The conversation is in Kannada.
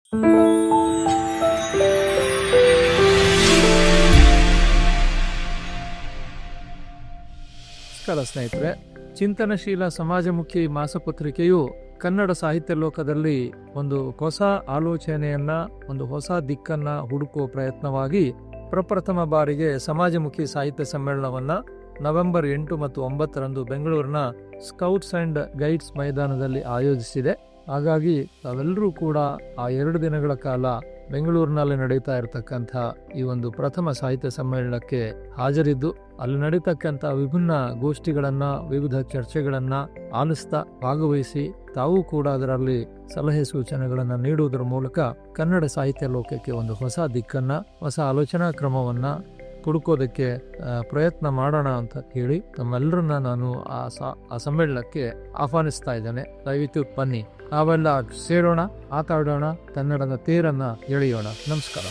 ನಮಸ್ಕಾರ ಸ್ನೇಹಿತರೆ, ಚಿಂತನಶೀಲ ಸಮಾಜಮುಖಿ ಮಾಸಪತ್ರಿಕೆಯು ಕನ್ನಡ ಸಾಹಿತ್ಯ ಲೋಕದಲ್ಲಿ ಒಂದು ಹೊಸ ಆಲೋಚನೆಯನ್ನ, ಒಂದು ಹೊಸ ದಿಕ್ಕನ್ನ ಹುಡುಕುವ ಪ್ರಯತ್ನವಾಗಿ ಪ್ರಪ್ರಥಮ ಬಾರಿಗೆ ಸಮಾಜಮುಖಿ ಸಾಹಿತ್ಯ ಸಮ್ಮೇಳನವನ್ನ ನವೆಂಬರ್ 8 ಮತ್ತು 9ರಂದು ಬೆಂಗಳೂರಿನ ಸ್ಕೌಟ್ಸ್ ಅಂಡ್ ಗೈಡ್ಸ್ ಮೈದಾನದಲ್ಲಿ ಆಯೋಜಿಸಿದೆ. ಹಾಗಾಗಿ ತಾವೆಲ್ಲರೂ ಕೂಡ ಆ 2 ದಿನಗಳ ಕಾಲ ಬೆಂಗಳೂರಿನಲ್ಲಿ ನಡೀತಾ ಇರತಕ್ಕಂಥ ಈ ಒಂದು ಪ್ರಥಮ ಸಾಹಿತ್ಯ ಸಮ್ಮೇಳನಕ್ಕೆ ಹಾಜರಿದ್ದು, ಅಲ್ಲಿ ನಡೀತಕ್ಕಂಥ ವಿಭಿನ್ನ ಗೋಷ್ಠಿಗಳನ್ನ, ವಿವಿಧ ಚರ್ಚೆಗಳನ್ನ ಆಲಿಸ್ತಾ ಭಾಗವಹಿಸಿ ತಾವು ಕೂಡ ಅದರಲ್ಲಿ ಸಲಹೆ ಸೂಚನೆಗಳನ್ನ ನೀಡುವುದರ ಮೂಲಕ ಕನ್ನಡ ಸಾಹಿತ್ಯ ಲೋಕಕ್ಕೆ ಒಂದು ಹೊಸ ದಿಕ್ಕನ್ನ, ಹೊಸ ಆಲೋಚನಾ ಕ್ರಮವನ್ನ ಹುಡುಕೋದಕ್ಕೆ ಪ್ರಯತ್ನ ಮಾಡೋಣ ಅಂತ ಹೇಳಿ ತಮ್ಮೆಲ್ಲರನ್ನ ನಾನು ಆ ಸಮ್ಮೇಳನಕ್ಕೆ ಆಹ್ವಾನಿಸ್ತಾ ಇದ್ದೇನೆ. ದಯವಿಟ್ಟು ಬನ್ನಿ, ನಾವೆಲ್ಲ ಸೇರೋಣ, ಮಾತಾಡೋಣ, ಕನ್ನಡದ ತೇರನ್ನ ಎಳೆಯೋಣ. ನಮಸ್ಕಾರ.